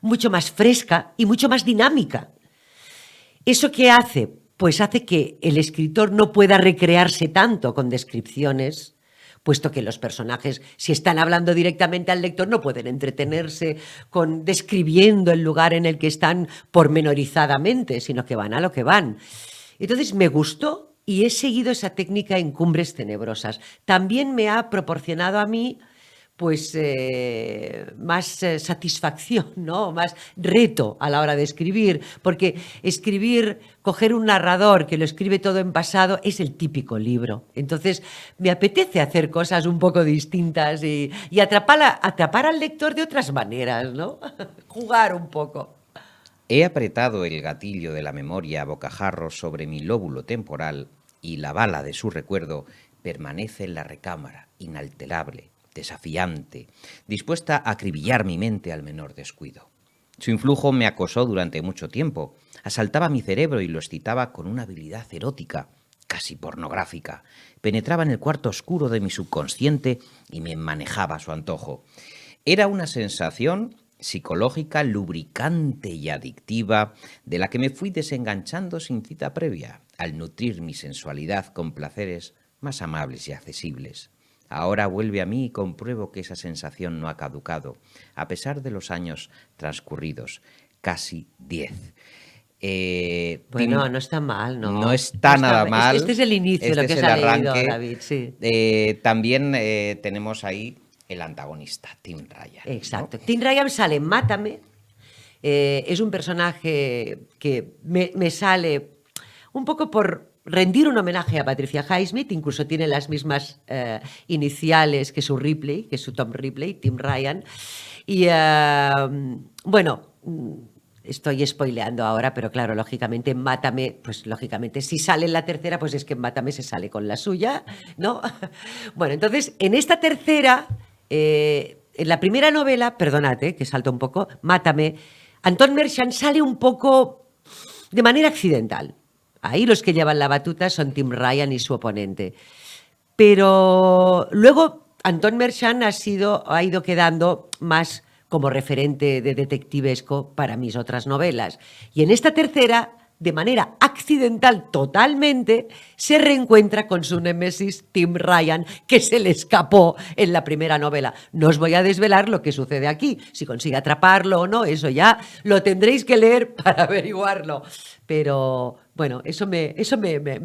C: mucho más fresca y mucho más dinámica. ¿Eso qué hace? Pues hace que el escritor no pueda recrearse tanto con descripciones, puesto que los personajes, si están hablando directamente al lector, no pueden entretenerse describiendo el lugar en el que están pormenorizadamente, sino que van a lo que van. Entonces me gustó y he seguido esa técnica en Cumbres Tenebrosas. También me ha proporcionado a mí pues más satisfacción, ¿no? Más reto a la hora de escribir, porque coger un narrador que lo escribe todo en pasado es el típico libro. Entonces me apetece hacer cosas un poco distintas y atrapar al lector de otras maneras, ¿no? Jugar un poco.
A: He apretado el gatillo de la memoria a bocajarro sobre mi lóbulo temporal y la bala de su recuerdo permanece en la recámara, inalterable, desafiante, dispuesta a acribillar mi mente al menor descuido. Su influjo me acosó durante mucho tiempo, asaltaba mi cerebro y lo excitaba con una habilidad erótica, casi pornográfica. Penetraba en el cuarto oscuro de mi subconsciente y me manejaba a su antojo. Era una sensación psicológica, lubricante y adictiva, de la que me fui desenganchando sin cita previa, al nutrir mi sensualidad con placeres más amables y accesibles. Ahora vuelve a mí y compruebo que esa sensación no ha caducado, a pesar de los años transcurridos, casi 10.
C: Bueno, no está mal, ¿no?
A: No está nada mal.
C: Este es el inicio, lo que se ha leído, David, sí.
A: También tenemos ahí el antagonista, Tim Ryan.
C: Exacto.
A: ¿No?
C: Tim Ryan sale en Mátame. Es un personaje que me sale un poco por rendir un homenaje a Patricia Highsmith, incluso tiene las mismas iniciales que su Tom Ripley, Tim Ryan. Y bueno, estoy spoileando ahora, pero claro, lógicamente en Mátame, pues lógicamente si sale en la tercera, pues es que en Mátame se sale con la suya, ¿no? Bueno, entonces en esta tercera, en la primera novela, perdónate que salto un poco, Mátame, Anton Marchand sale un poco de manera accidental. Ahí los que llevan la batuta son Tim Ryan y su oponente. Pero luego Anton Merchant ha ido quedando más como referente de detectivesco para mis otras novelas. Y en esta tercera, de manera accidental totalmente, se reencuentra con su némesis Tim Ryan, que se le escapó en la primera novela. No os voy a desvelar lo que sucede aquí. Si consigue atraparlo o no, eso ya lo tendréis que leer para averiguarlo. Pero bueno, eso me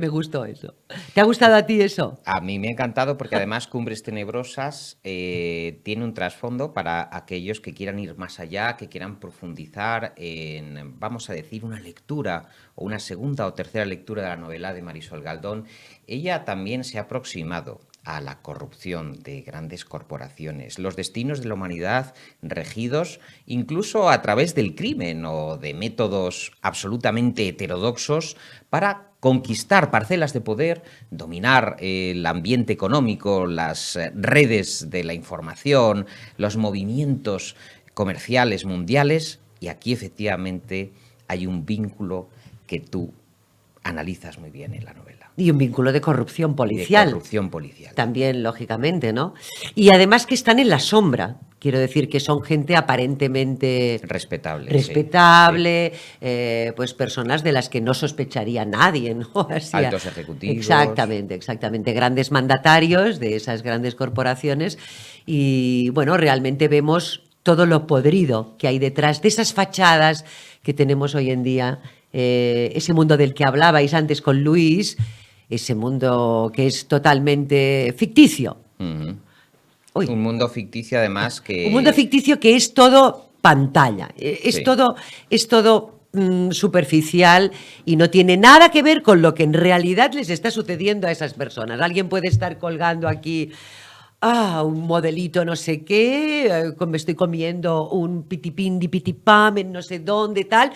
C: gustó eso. ¿Te ha gustado a ti eso?
A: A mí me ha encantado porque además Cumbres Tenebrosas tiene un trasfondo para aquellos que quieran ir más allá, que quieran profundizar en, vamos a decir, una lectura o una segunda o tercera lectura de la novela de Marisol Galdón. Ella también se ha aproximado a la corrupción de grandes corporaciones, los destinos de la humanidad regidos incluso a través del crimen o de métodos absolutamente heterodoxos para conquistar parcelas de poder, dominar el ambiente económico, las redes de la información, los movimientos comerciales mundiales, y aquí efectivamente hay un vínculo que tú analizas muy bien en la novela.
C: Y un vínculo de corrupción policial.
A: De corrupción policial.
C: También, lógicamente, ¿no? Y además que están en la sombra. Quiero decir que son gente aparentemente
A: respetable.
C: Sí. Pues personas de las que no sospecharía nadie, ¿no?
A: Así, altos ejecutivos.
C: Exactamente. Grandes mandatarios de esas grandes corporaciones. Y bueno, realmente vemos todo lo podrido que hay detrás de esas fachadas que tenemos hoy en día. Ese mundo del que hablabais antes con Luis, ese mundo que es totalmente ficticio.
A: Uh-huh. Un mundo ficticio además que...
C: Un mundo ficticio que es todo pantalla, es todo superficial y no tiene nada que ver con lo que en realidad les está sucediendo a esas personas. Alguien puede estar colgando aquí un modelito no sé qué, me estoy comiendo un pitipindi pitipam en no sé dónde, tal,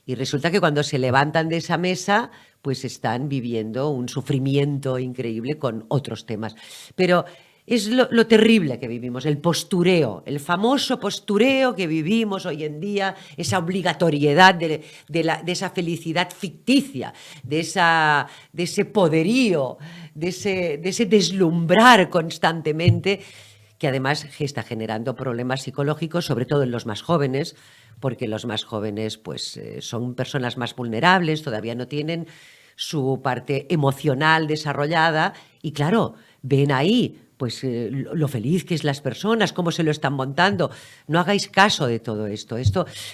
C: y resulta que cuando se levantan de esa mesa, pues están viviendo un sufrimiento increíble con otros temas. Pero es lo terrible que vivimos, el postureo, el famoso postureo que vivimos hoy en día, esa obligatoriedad de esa felicidad ficticia, de ese poderío, de ese deslumbrar constantemente, que además está generando problemas psicológicos, sobre todo en los más jóvenes, porque los más jóvenes pues, son personas más vulnerables, todavía no tienen su parte emocional desarrollada y claro, ven ahí pues lo feliz que es las personas, cómo se lo están montando. No hagáis caso de todo esto.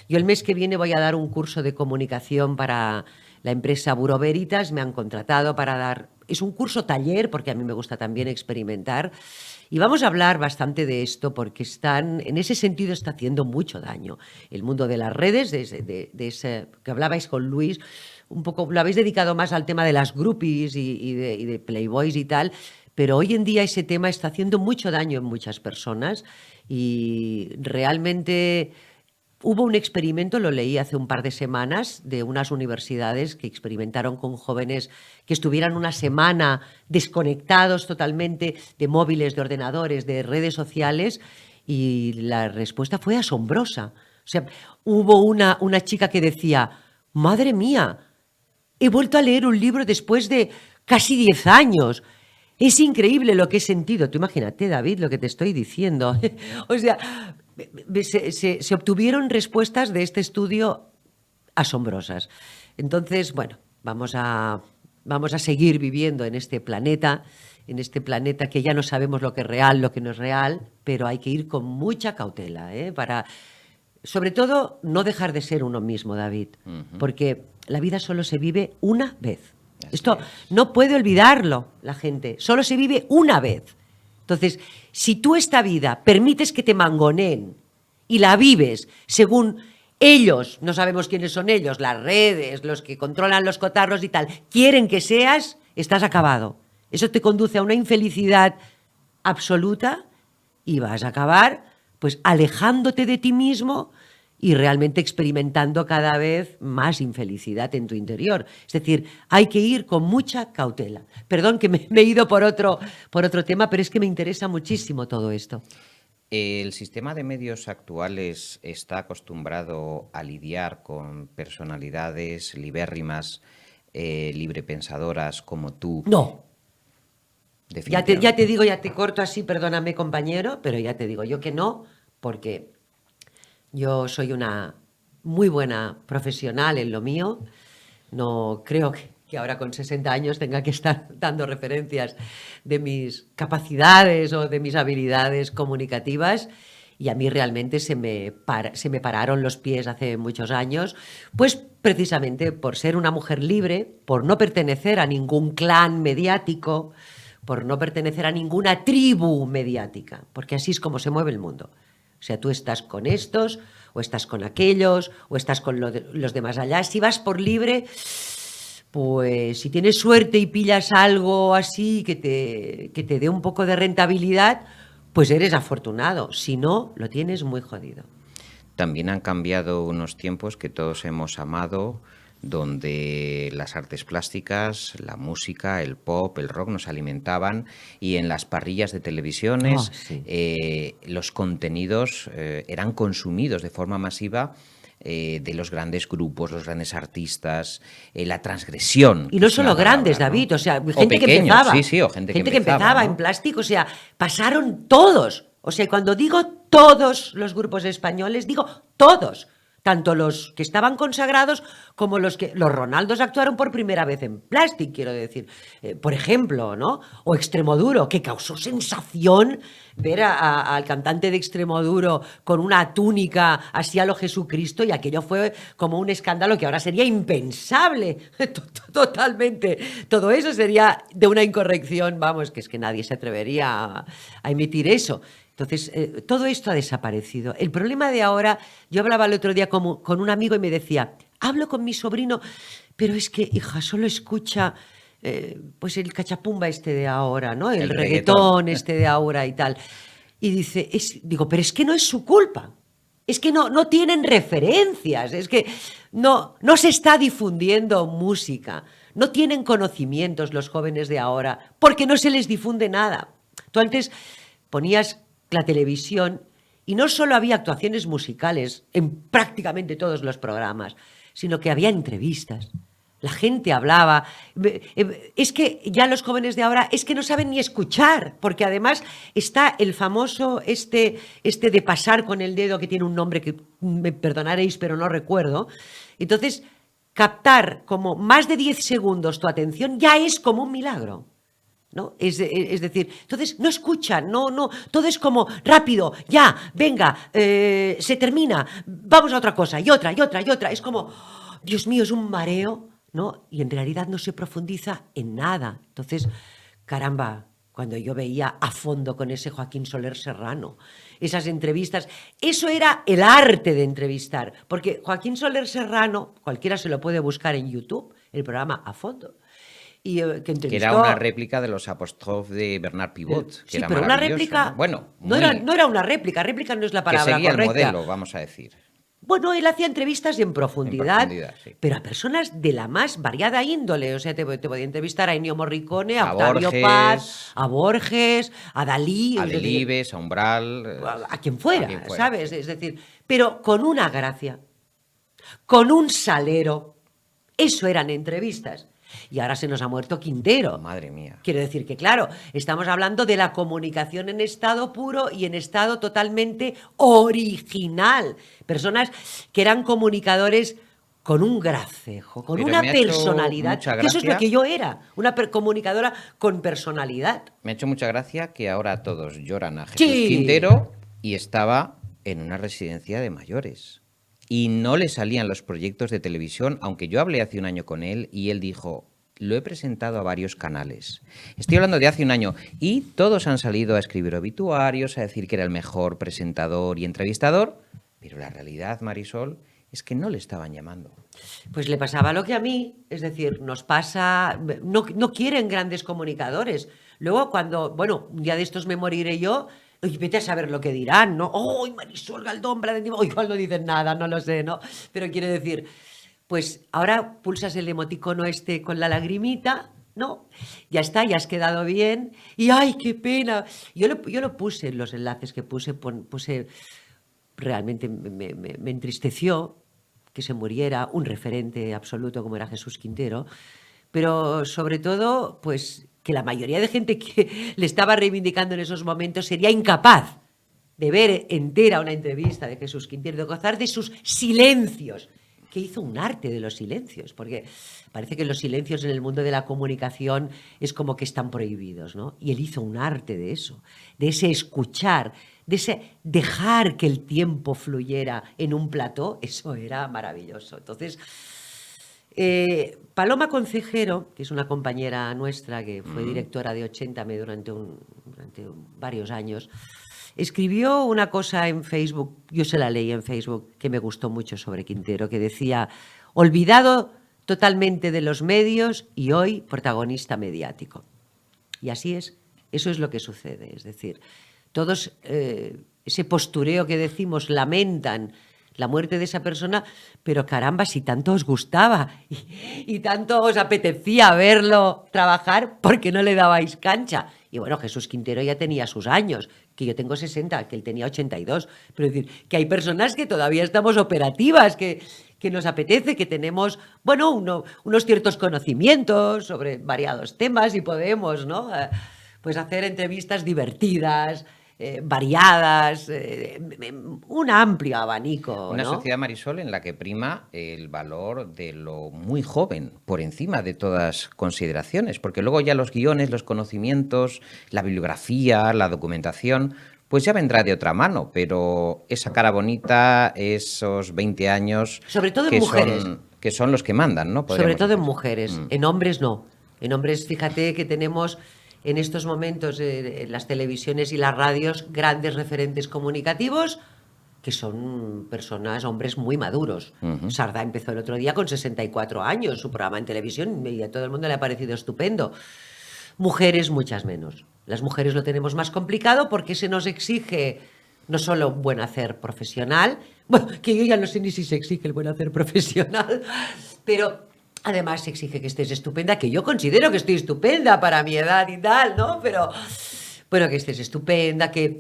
C: Yo el mes que viene voy a dar un curso de comunicación para la empresa Bureau Veritas, me han contratado para dar... Es un curso taller, porque a mí me gusta también experimentar, y vamos a hablar bastante de esto porque en ese sentido está haciendo mucho daño. El mundo de las redes, de ese que hablabais con Luis, un poco lo habéis dedicado más al tema de las groupies y de Playboys y tal, pero hoy en día ese tema está haciendo mucho daño en muchas personas y realmente hubo un experimento, lo leí hace un par de semanas, de unas universidades que experimentaron con jóvenes que estuvieran una semana desconectados totalmente de móviles, de ordenadores, de redes sociales y la respuesta fue asombrosa. O sea, hubo una chica que decía, madre mía, he vuelto a leer un libro después de casi 10 años. Es increíble lo que he sentido. Tú imagínate, David, lo que te estoy diciendo. O sea, se obtuvieron respuestas de este estudio asombrosas. Entonces, bueno, vamos a seguir viviendo en este planeta que ya no sabemos lo que es real, lo que no es real, pero hay que ir con mucha cautela, para, sobre todo, no dejar de ser uno mismo, David, porque la vida solo se vive una vez. Esto no puede olvidarlo la gente, solo se vive una vez. Entonces, si tú esta vida permites que te mangoneen y la vives según ellos, no sabemos quiénes son ellos, las redes, los que controlan los cotarros y tal, quieren que seas, estás acabado. Eso te conduce a una infelicidad absoluta y vas a acabar pues alejándote de ti mismo y realmente experimentando cada vez más infelicidad en tu interior. Es decir, hay que ir con mucha cautela. Perdón que me he ido por otro tema, pero es que me interesa muchísimo todo esto.
A: El sistema de medios actuales está acostumbrado a lidiar con personalidades libérrimas, librepensadoras como tú.
C: No. Ya te digo, ya te corto así, perdóname compañero, pero ya te digo yo que no, porque yo soy una muy buena profesional en lo mío. No creo que ahora con 60 años tenga que estar dando referencias de mis capacidades o de mis habilidades comunicativas. Y a mí realmente se me pararon los pies hace muchos años, pues precisamente por ser una mujer libre, por no pertenecer a ningún clan mediático, por no pertenecer a ninguna tribu mediática, porque así es como se mueve el mundo. O sea, tú estás con estos, o estás con aquellos, o estás con los de más allá. Si vas por libre, pues si tienes suerte y pillas algo así que te dé un poco de rentabilidad, pues eres afortunado. Si no, lo tienes muy jodido.
A: También han cambiado unos tiempos que todos hemos amado, donde las artes plásticas, la música, el pop, el rock nos alimentaban, y en las parrillas de televisiones los contenidos eran consumidos de forma masiva de los grandes grupos, los grandes artistas, la transgresión.
C: Y no solo grandes, palabra, David, ¿no? O sea, gente que empezaba.
A: Sí, o gente que
C: empezaba, ¿no? En plástico, o sea, pasaron todos. O sea, cuando digo todos los grupos españoles, digo todos. Tanto los que estaban consagrados como los Ronaldos actuaron por primera vez en Plastic, quiero decir. Por ejemplo, ¿no? O Extremoduro, que causó sensación ver al cantante de Extremoduro con una túnica así a lo Jesucristo, y aquello fue como un escándalo que ahora sería impensable. Totalmente. Todo eso sería de una incorrección, vamos, que es que nadie se atrevería a emitir eso. Entonces, todo esto ha desaparecido. El problema de ahora, yo hablaba el otro día con un amigo y me decía, hablo con mi sobrino, pero es que, hija, solo escucha pues el cachapumba este de ahora, ¿no? El reggaetón este de ahora y tal. Y dice, digo, pero es que no es su culpa. Es que no tienen referencias, es que no se está difundiendo música, no tienen conocimientos los jóvenes de ahora, porque no se les difunde nada. Tú antes ponías la televisión y no solo había actuaciones musicales en prácticamente todos los programas, sino que había entrevistas. La gente hablaba. Es que ya los jóvenes de ahora es que no saben ni escuchar, porque además está el famoso este de pasar con el dedo, que tiene un nombre que me perdonaréis, pero no recuerdo. Entonces, captar como más de 10 segundos tu atención ya es como un milagro, ¿no? Es decir, entonces no escuchan, no, todo es como rápido, ya, venga, se termina, vamos a otra cosa, y otra. Es como, Dios mío, es un mareo, ¿no? Y en realidad no se profundiza en nada. Entonces, caramba, cuando yo veía a fondo con ese Joaquín Soler Serrano, esas entrevistas, eso era el arte de entrevistar, porque Joaquín Soler Serrano, cualquiera se lo puede buscar en YouTube, el programa A Fondo.
A: Que era una réplica de los apóstrofes de Bernard Pivot.
C: Sí, que era pero una réplica. ¿No? Bueno, no era una réplica no es la palabra
A: que seguía
C: correcta.
A: El modelo, vamos a decir.
C: Bueno, él hacía entrevistas en profundidad,
A: sí.
C: Pero a personas de la más variada índole. O sea, te podía entrevistar a Ennio Morricone, a Octavio Paz, a Borges, a Dalí.
A: A Delibes, a Umbral.
C: A quien fuera, ¿sabes? Es decir, pero con una gracia, con un salero. Eso eran entrevistas. Y ahora se nos ha muerto Quintero.
A: Madre mía.
C: Quiero decir que, claro, estamos hablando de la comunicación en estado puro y en estado totalmente original. Personas que eran comunicadores con un gracejo, con una personalidad. Que eso es lo que yo era, una comunicadora con personalidad.
A: Me ha hecho mucha gracia que ahora todos lloran a Jesús Quintero, y estaba en una residencia de mayores. Y no le salían los proyectos de televisión, aunque yo hablé hace un año con él y él dijo, lo he presentado a varios canales. Estoy hablando de hace un año, y todos han salido a escribir obituarios, a decir que era el mejor presentador y entrevistador, pero la realidad, Marisol, es que no le estaban llamando.
C: Pues le pasaba lo que a mí, es decir, nos pasa, no quieren grandes comunicadores. Luego cuando, bueno, un día de estos me moriré yo, y vete a saber lo que dirán, ¿no? ¡Oh, Marisol Galdón! Igual no dicen nada, no lo sé, ¿no? Pero quiere decir, pues ahora pulsas el emoticono este con la lagrimita, ¿no? Ya está, ya has quedado bien. Y ¡ay, qué pena! Yo lo puse en los enlaces que puse realmente me entristeció que se muriera un referente absoluto como era Jesús Quintero, pero sobre todo, pues que la mayoría de gente que le estaba reivindicando en esos momentos sería incapaz de ver entera una entrevista de Jesús Quintero, de gozar de sus silencios, que hizo un arte de los silencios, porque parece que los silencios en el mundo de la comunicación es como que están prohibidos, ¿no? Y él hizo un arte de eso, de ese escuchar, de ese dejar que el tiempo fluyera en un plató. Eso era maravilloso. Entonces, Paloma Concejero, que es una compañera nuestra que fue directora de 80 durante varios años, escribió una cosa en Facebook, yo se la leí en Facebook, que me gustó mucho sobre Quintero, que decía: olvidado totalmente de los medios y hoy protagonista mediático. Y así es, eso es lo que sucede. Es decir, todos ese postureo que decimos, lamentan la muerte de esa persona, pero caramba, si tanto os gustaba y tanto os apetecía verlo trabajar, ¿por qué no le dabais cancha? Y bueno, Jesús Quintero ya tenía sus años, que yo tengo 60, que él tenía 82. Pero es decir, que hay personas que todavía estamos operativas, que nos apetece, que tenemos, bueno, unos ciertos conocimientos sobre variados temas y podemos, ¿no? Pues hacer entrevistas divertidas, variadas, un amplio abanico.
A: Una
C: ¿no?
A: sociedad, Marisol, en la que prima el valor de lo muy joven por encima de todas consideraciones, porque luego ya los guiones, los conocimientos, la bibliografía, la documentación, pues ya vendrá de otra mano, pero esa cara bonita, esos 20 años...
C: Sobre todo en mujeres.
A: Que son los que mandan, ¿no?
C: Sobre todo en mujeres, en hombres no. En hombres, fíjate que tenemos... en estos momentos en las televisiones y las radios grandes referentes comunicativos que son personas, hombres muy maduros. Sardá empezó el otro día con 64 años su programa en televisión y a todo el mundo le ha parecido estupendo. Mujeres muchas menos. Las mujeres lo tenemos más complicado porque se nos exige no solo buen hacer profesional, bueno, que yo ya no sé ni si se exige el buen hacer profesional, pero... además se exige que estés estupenda, que yo considero que estoy estupenda para mi edad y tal, ¿no? Pero, bueno, que estés estupenda, que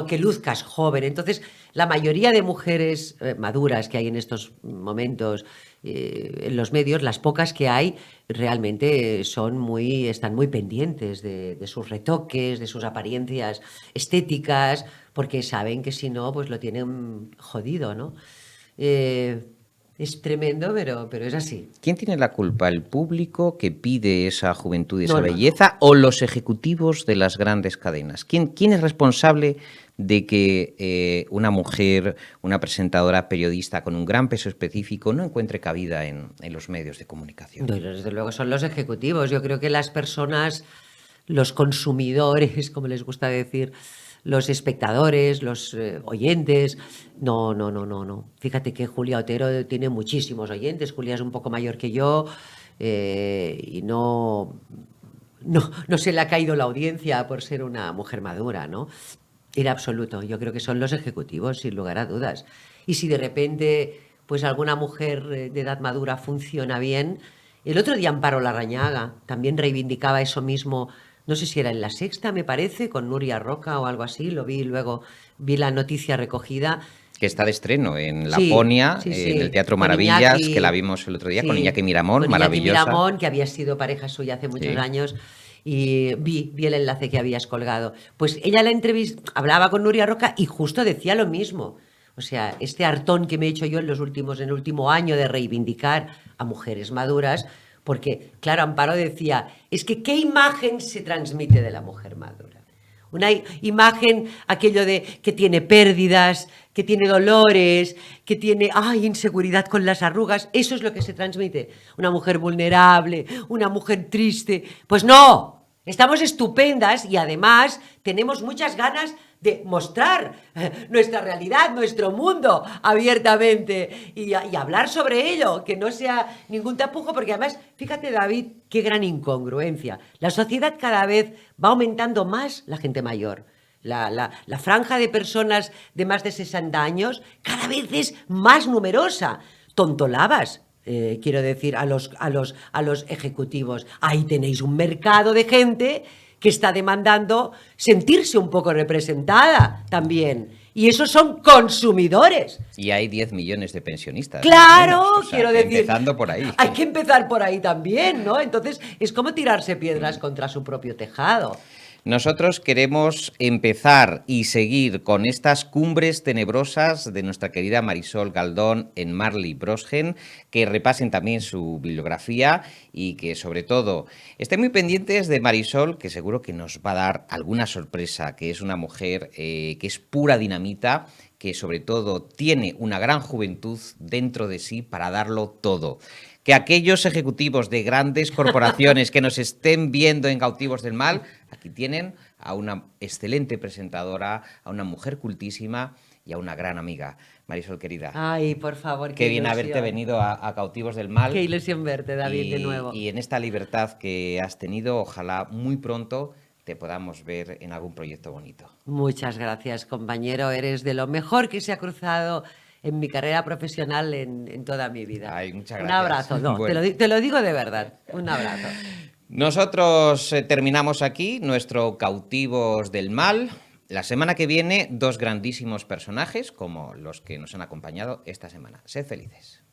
C: que luzcas joven. Entonces, la mayoría de mujeres maduras que hay en estos momentos en los medios, las pocas que hay, realmente están muy pendientes de sus retoques, de sus apariencias estéticas, porque saben que si no, pues lo tienen jodido, ¿no? Es tremendo, pero es así.
A: ¿Quién tiene la culpa? ¿El público que pide esa juventud y esa belleza o los ejecutivos de las grandes cadenas? ¿Quién es responsable de que una mujer, una presentadora, periodista con un gran peso específico no encuentre cabida en los medios de comunicación?
C: No, desde luego son los ejecutivos. Yo creo que las personas, los consumidores, como les gusta decir, los espectadores, los oyentes. No. Fíjate que Julia Otero tiene muchísimos oyentes. Julia es un poco mayor que yo y no se le ha caído la audiencia por ser una mujer madura, ¿no? En absoluto. Yo creo que son los ejecutivos, sin lugar a dudas. Y si de repente pues alguna mujer de edad madura funciona bien... El otro día Amparo Larrañaga también reivindicaba eso mismo. No sé si era en La Sexta, me parece, con Nuria Roca o algo así, lo vi, luego vi la noticia recogida.
A: Que está de estreno en Laponia, en el Teatro Maravillas, que la vimos el otro día, con Iñaki Miramón, maravillosa.
C: Iñaki Miramón, que había sido pareja suya hace muchos años, y vi el enlace que habías colgado. Pues ella la entrevista, hablaba con Nuria Roca y justo decía lo mismo. O sea, este hartón que me he hecho yo en el último año de reivindicar a mujeres maduras... Porque, claro, Amparo decía, es que ¿qué imagen se transmite de la mujer madura? Una imagen, aquello de que tiene pérdidas, que tiene dolores, que tiene inseguridad con las arrugas. Eso es lo que se transmite. Una mujer vulnerable, una mujer triste. Pues no, estamos estupendas y además tenemos muchas ganas de mostrar nuestra realidad, nuestro mundo abiertamente y hablar sobre ello, que no sea ningún tapujo, porque además, fíjate, David, qué gran incongruencia. La sociedad cada vez va aumentando más la gente mayor. La franja de personas de más de 60 años cada vez es más numerosa. Tontolabas. Quiero decir, a los ejecutivos. Ahí tenéis un mercado de gente que está demandando sentirse un poco representada también. Y esos son consumidores.
A: Y hay 10 millones de pensionistas.
C: Claro,
A: menos, o sea,
C: quiero decir.
A: Empezando por ahí.
C: Hay que empezar por ahí también, ¿no? Entonces, es como tirarse piedras contra su propio tejado.
A: Nosotros queremos empezar y seguir con estas cumbres tenebrosas de nuestra querida Marisol Galdón en Marley Brosgen, que repasen también su bibliografía y que sobre todo estén muy pendientes de Marisol, que seguro que nos va a dar alguna sorpresa, que es una mujer que es pura dinamita, que sobre todo tiene una gran juventud dentro de sí para darlo todo. Que aquellos ejecutivos de grandes corporaciones que nos estén viendo en Cautivos del Mal, aquí tienen a una excelente presentadora, a una mujer cultísima y a una gran amiga. Marisol, querida.
C: Ay, por favor,
A: qué bien haberte venido a Cautivos del Mal.
C: Qué ilusión verte, David, de nuevo.
A: Y en esta libertad que has tenido, ojalá muy pronto te podamos ver en algún proyecto bonito.
C: Muchas gracias, compañero. Eres de lo mejor que se ha cruzado en mi carrera profesional en toda mi vida.
A: Ay, muchas
C: gracias. Un abrazo, no, bueno. te lo digo de verdad. Un abrazo.
A: Nosotros terminamos aquí nuestro Cautivos del Mal. La semana que viene, 2 grandísimos personajes como los que nos han acompañado esta semana. Sed felices.